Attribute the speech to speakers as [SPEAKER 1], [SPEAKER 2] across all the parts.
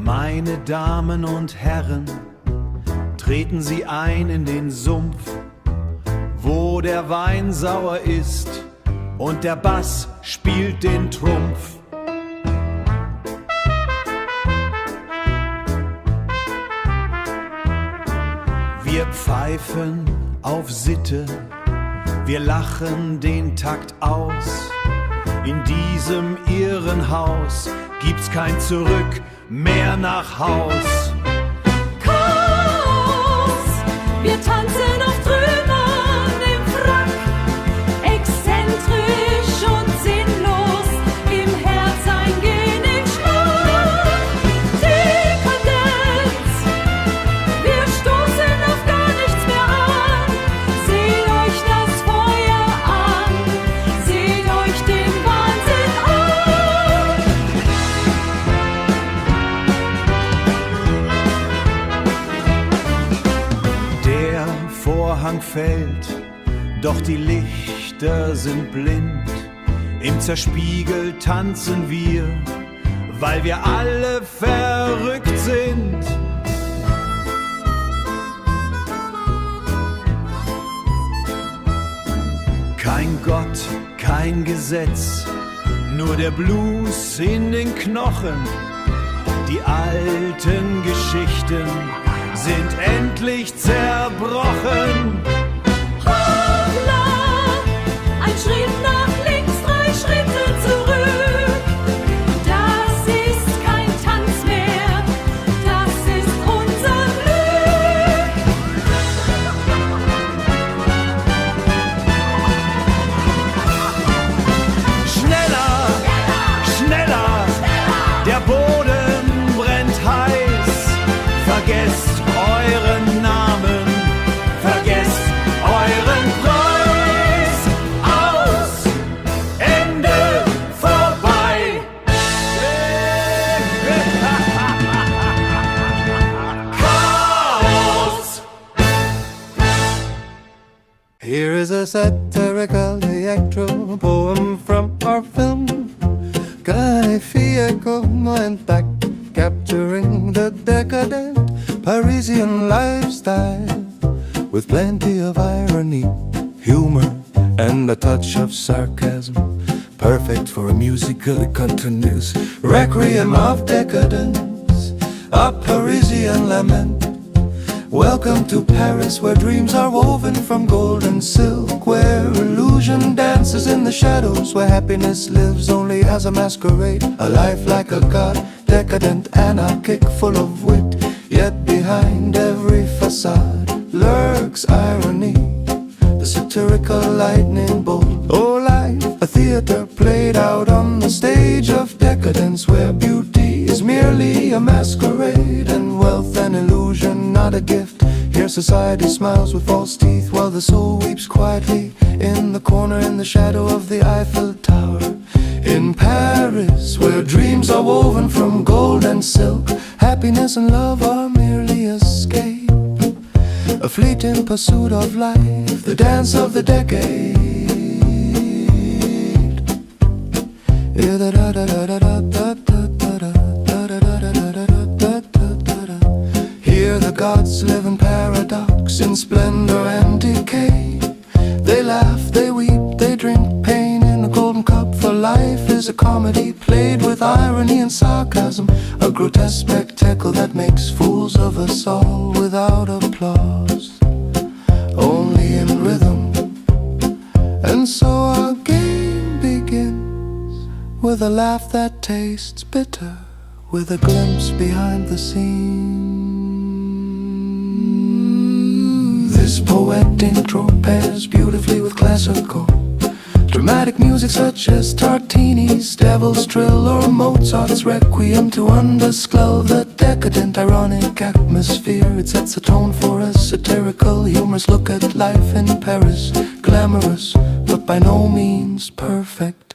[SPEAKER 1] Meine Damen und Herren, treten Sie ein in den Sumpf, wo der Wein sauer ist und der Bass spielt den Trumpf. Wir pfeifen auf Sitte, wir lachen den Takt aus. In diesem Irrenhaus gibt's kein Zurück mehr nach Haus.
[SPEAKER 2] Chaos, wir tanzen auf Trümmern im Wrack, exzentrisch und sinnlos, im Herz eingehen in Schlag. Dekadenz, wir stoßen auf gar nichts mehr an. Seht euch das Feuer an, seht euch den Wahnsinn an.
[SPEAKER 1] Der Vorhang fällt, doch die Lichter sind blind. Im Zerspiegel tanzen wir, weil wir alle verrückt sind. Kein Gott, kein Gesetz, nur der Blues in den Knochen. Die alten Geschichten sind endlich zerbrochen.
[SPEAKER 2] Hoppla, ein Schritt nach links, 3 Schritte zurück. Das ist kein Tanz mehr, das ist unser Glück.
[SPEAKER 1] Schneller, schneller, der Boden brennt heiß. Vergesst euren Namen, vergesst euren Preis. Aus, Ende, vorbei. Chaos.
[SPEAKER 3] Here is a satirical theatrical poem from our film Theatrical and back, capturing the decadent Parisian lifestyle with plenty of irony, humor, and a touch of sarcasm. Perfect for a musically continuous requiem of decadence, a Parisian lament. Welcome to Paris, where dreams are woven from gold and silk, where illusion dances in the shadows, where happiness lives only as a masquerade, a life like a god, decadent, anarchic, full of wit. Yet behind every facade lurks irony, the satirical lightning bolt. Oh, life, a theater played out on the stage of decadence, where beauty is merely a masquerade, and wealth an illusion, not a gift. Here society smiles with false teeth, while the soul weeps quietly in the corner, in the shadow of the Eiffel Tower. In Paris, where dreams are woven from gold and silk, happiness and love are merely escape, a fleeting pursuit of life, the dance of the decade. Here the gods live in paradox, in splendor and decay. They laugh, they weep, they drink pain in a golden cup, for life is a comedy played with irony and sarcasm, a grotesque spectacle that makes fools of us all without applause, only in rhythm. And so our game begins with a laugh that tastes bitter, with a glimpse behind the scenes. This poetic intro pairs beautifully with classical, dramatic music such as Tartini's Devil's Trill or Mozart's Requiem to undisclose the decadent, ironic atmosphere. It sets a tone for a satirical, humorous look at life in Paris, glamorous, but by no means perfect.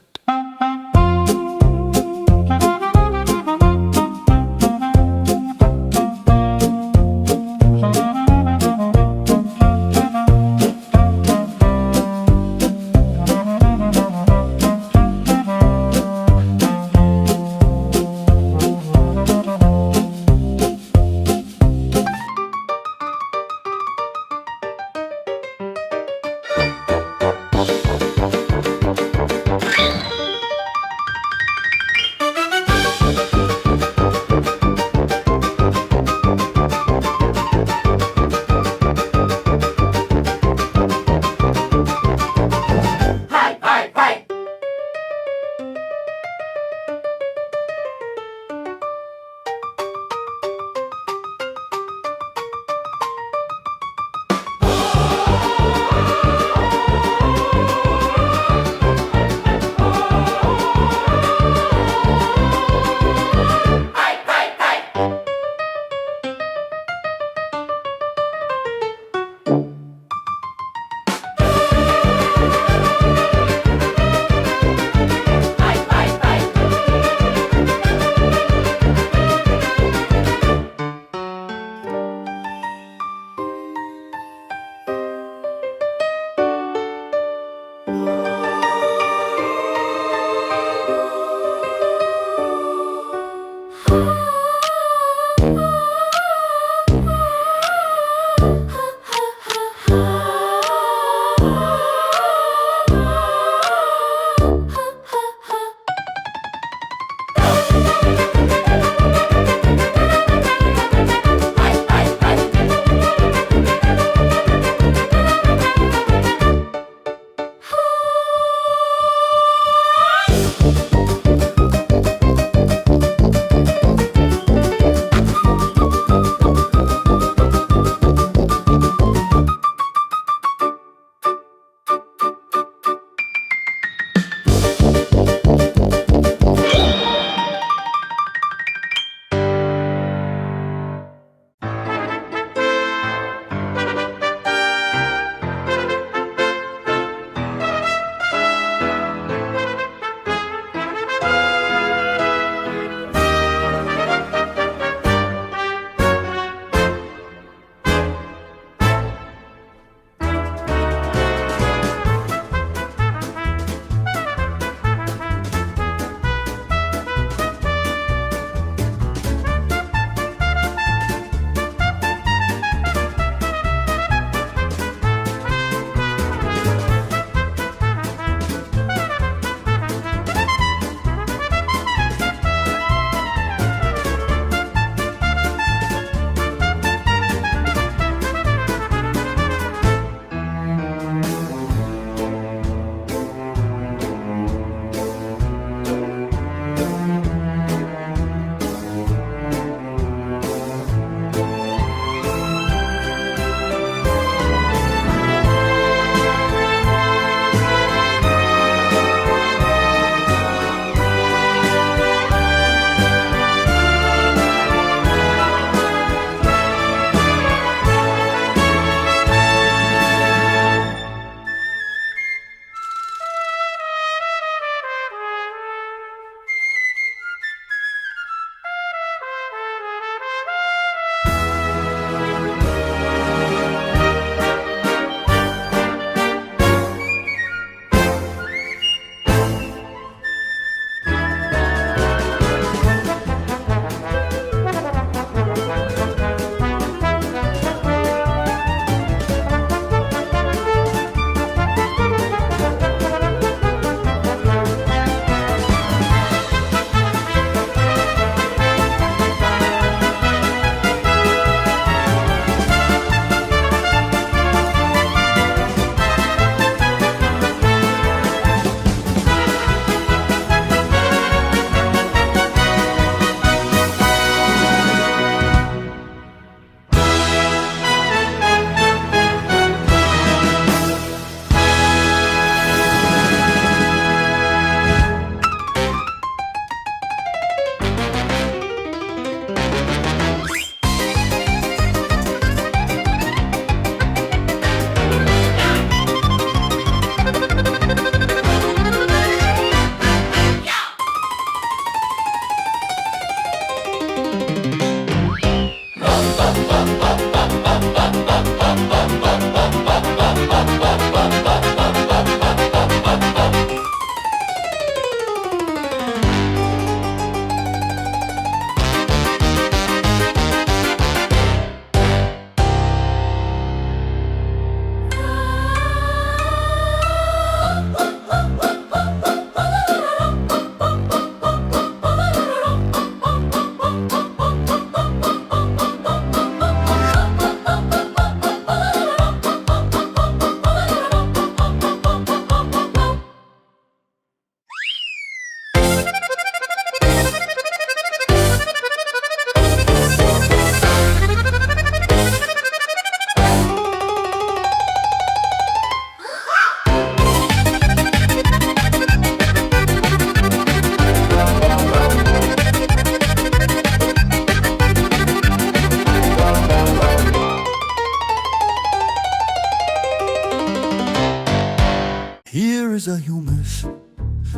[SPEAKER 3] is a humorous,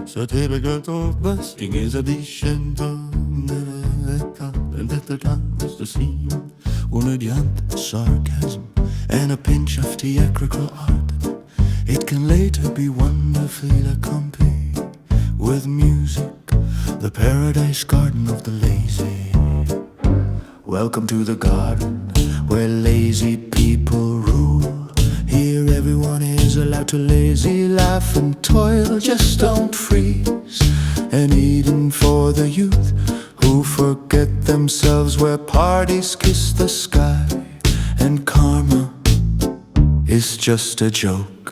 [SPEAKER 3] satirical of busting is a decent and at the time is the scene unadiant sarcasm and a pinch of theatrical art. It can later be wonderfully accompanied with music, the paradise garden of the lazy. Welcome to the garden where lazy people rule. Here everyone is allowed to lazy laugh and toil. Just don't freeze. An Eden for the youth who forget themselves, where parties kiss the sky and karma is just a joke.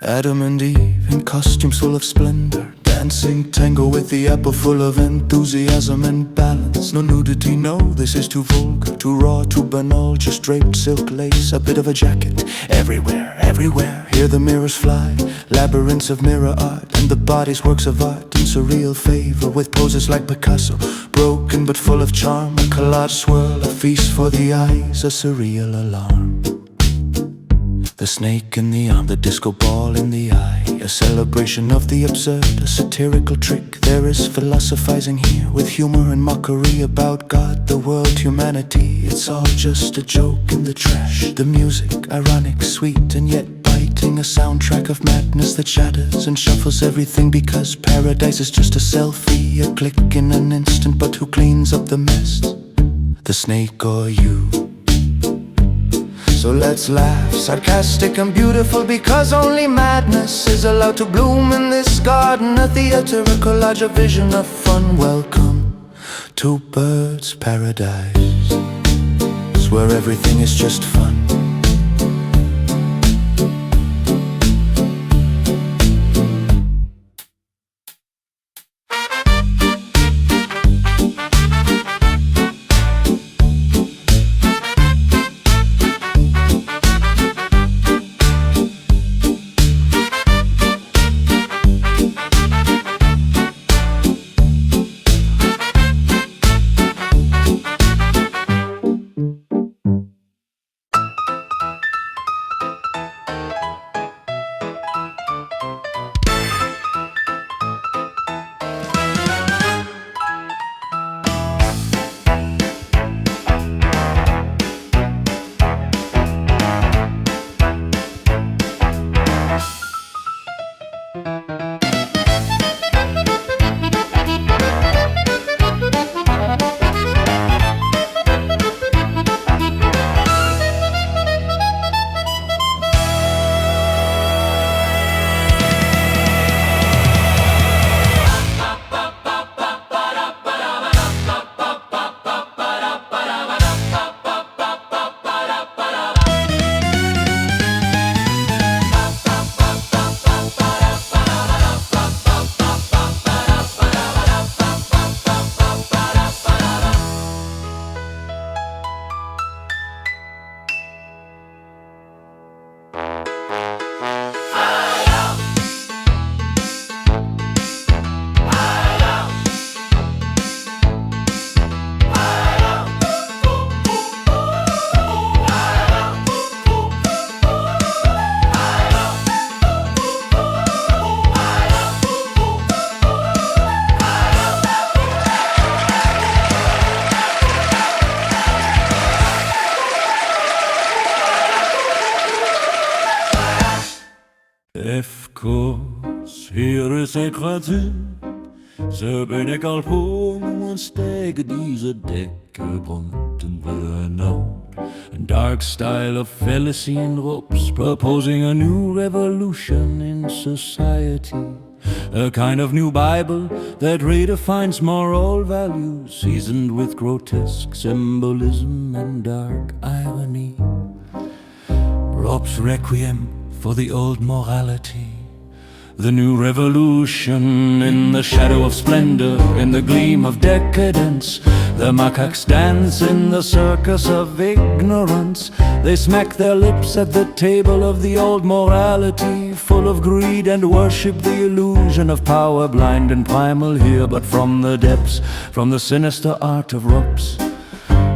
[SPEAKER 3] Adam and Eve in costumes full of splendor, dancing tango with the apple full of enthusiasm and balance. No nudity, no, this is too vulgar, too raw, too banal. Just draped silk lace, a bit of a jacket. Everywhere, everywhere, hear the mirrors fly. Labyrinths of mirror art, and the body's works of art in surreal favor, with poses like Picasso, broken but full of charm. A collage swirl, a feast for the eyes, a surreal alarm. The snake in the arm, the disco ball in the eye, a celebration of the absurd, a satirical trick. There is philosophizing here, with humor and mockery about God, the world, humanity. It's all just a joke in the trash. The music, ironic, sweet and yet biting, a soundtrack of madness that shatters and shuffles everything, because paradise is just a selfie, a click in an instant. But who cleans up the mess? The snake or you? So let's laugh, sarcastic and beautiful, because only madness is allowed to bloom in this garden. A theatrical collage, a vision of fun. Welcome to Bird's Paradise, where everything is just fun.
[SPEAKER 1] Of course, hier is ik gratitude. Zo ben ik al voor en steken deze dikke bonten burn-out. A dark style of fallacy and ropes, proposing a new revolution in society. A kind of new Bible that redefines moral values, seasoned with grotesque symbolism and dark irony. Rob's requiem for the old morality. The new revolution in the shadow of splendor, in the gleam of decadence. The macaques dance in the circus of ignorance. They smack their lips at the table of the old morality, full of greed, and worship the illusion of power, blind and primal here. But from the depths, from the sinister art of ropes,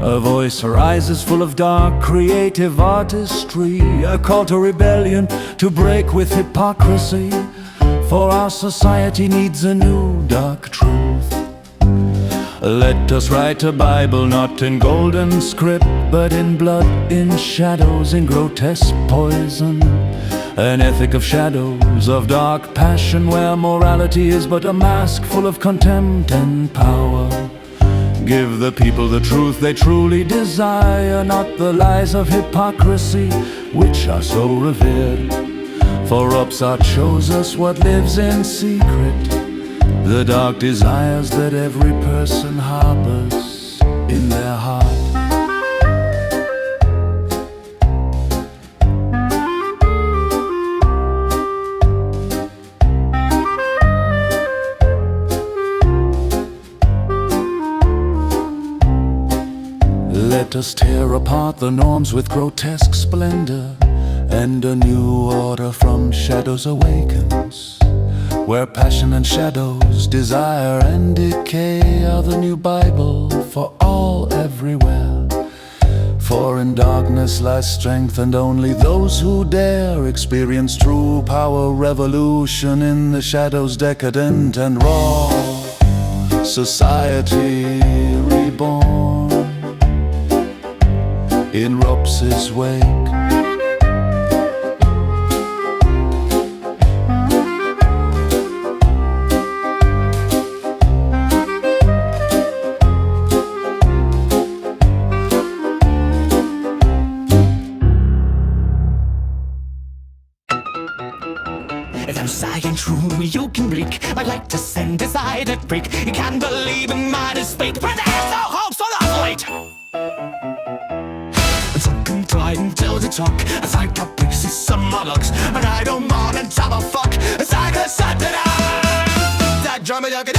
[SPEAKER 1] A voice arises full of dark creative artistry, a call to rebellion, to break with hypocrisy. For our society needs a new dark truth. Let us write a Bible not in golden script, but in blood, in shadows, in grotesque poison. An ethic of shadows, of dark passion, where morality is but a mask full of contempt and power. Give the people the truth they truly desire, not the lies of hypocrisy, which are so revered. For Upsart shows us what lives in secret, the dark desires that every person harbors in their heart. Let us tear apart the norms with grotesque splendor, and a new order from shadows awakens, where passion and shadows, desire and decay are the new Bible for all everywhere. For in darkness lies strength, and only those who dare experience true power, revolution in the shadows, decadent and raw. Society reborn in Rops's wake.
[SPEAKER 4] Those science room you can blink. I'd like to send aside that prick. You can't believe in mine is fate, but there's no hope for the late. Fucking tried until the talk. I think up places some monologues, and I don't mind and time a fuck. It's like a Saturday. That drummer you get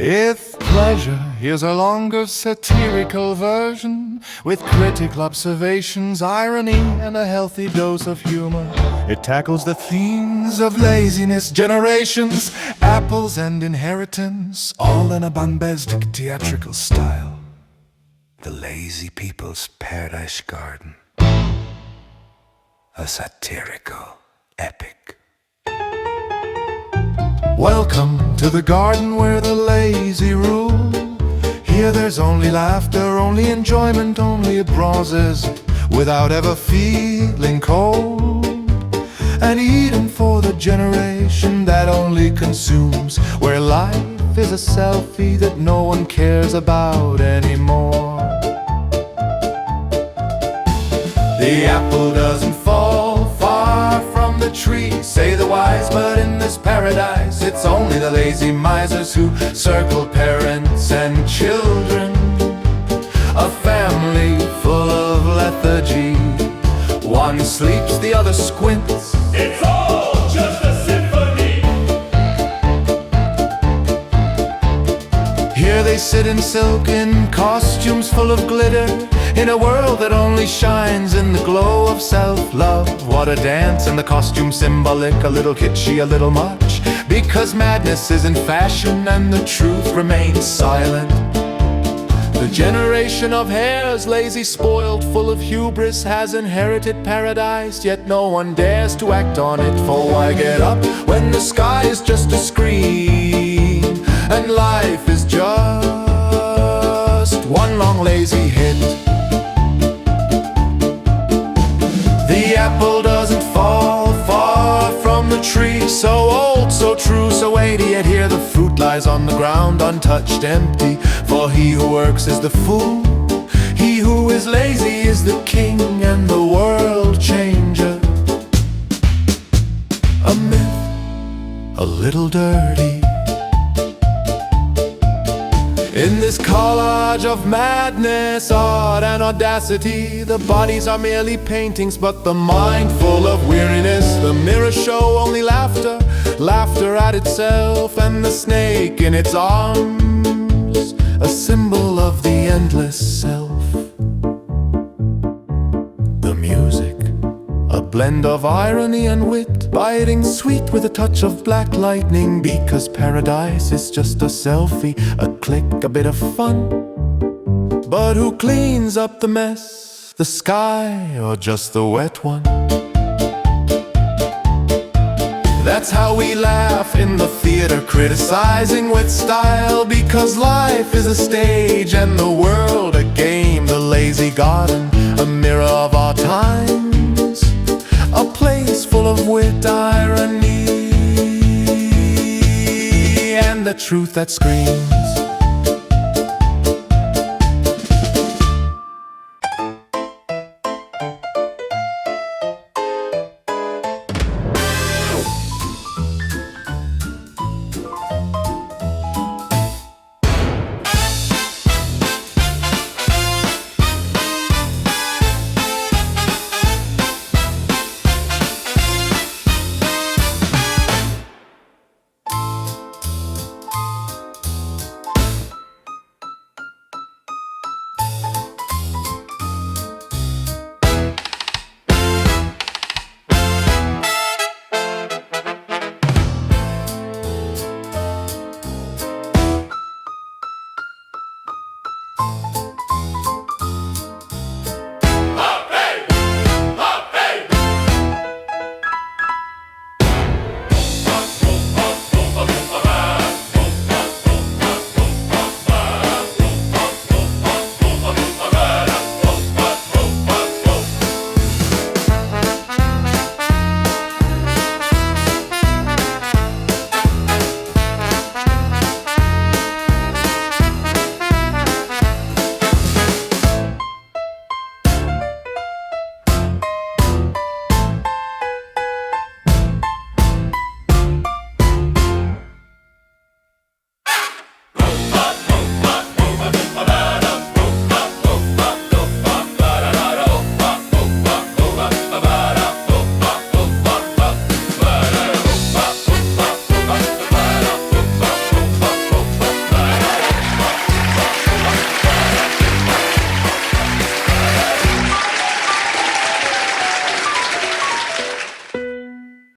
[SPEAKER 3] If pleasure, here's a longer satirical version with critical observations, irony, and a healthy dose of humor. It tackles the themes of laziness, generations, apples, and inheritance, all in a bombastic theatrical style. The Lazy People's Paradise Garden, a satirical epic. Welcome to the garden where the lazy rule. Here there's only laughter, only enjoyment, only bronzes, without ever feeling cold. An Eden for the generation that only consumes, where life is a selfie that no one cares about anymore. The apple doesn't fall far from the tree, say the wise, but in this paradise it's only the lazy misers who circle parents and children. A family full of lethargy, one sleeps, the other squints.
[SPEAKER 4] It's all just a symphony.
[SPEAKER 3] Here they sit in silken costumes full of glitter, in a world that only shines in the glow of self-love. What a dance, and the costume symbolic, a little kitschy, a little much, because madness is in fashion and the truth remains silent. The generation of hares, lazy, spoiled, full of hubris, has inherited paradise, yet no one dares to act on it. For why get up when the sky is just a screen, and life is just one long lazy hit? The apple doesn't fall far from the tree, so old, so true, so weighty, yet here lies on the ground untouched, empty. For he who works is the fool, he who is lazy is the king and the world changer. A myth, a little dirty. In this collage of madness, art and audacity, the bodies are merely paintings, but the mind full of weariness. The mirrors show only laughter, laughter at itself, and the snake in its arms, a symbol of the endless self. The music, a blend of irony and wit, biting sweet with a touch of black lightning. Because paradise is just a selfie, a click, a bit of fun. But who cleans up the mess? The sky or just the wet one? That's how we laugh in the theater, criticizing with style. Because life is a stage and the world a game. The lazy garden, a mirror of our times, a place full of wit, irony, and the truth that screams.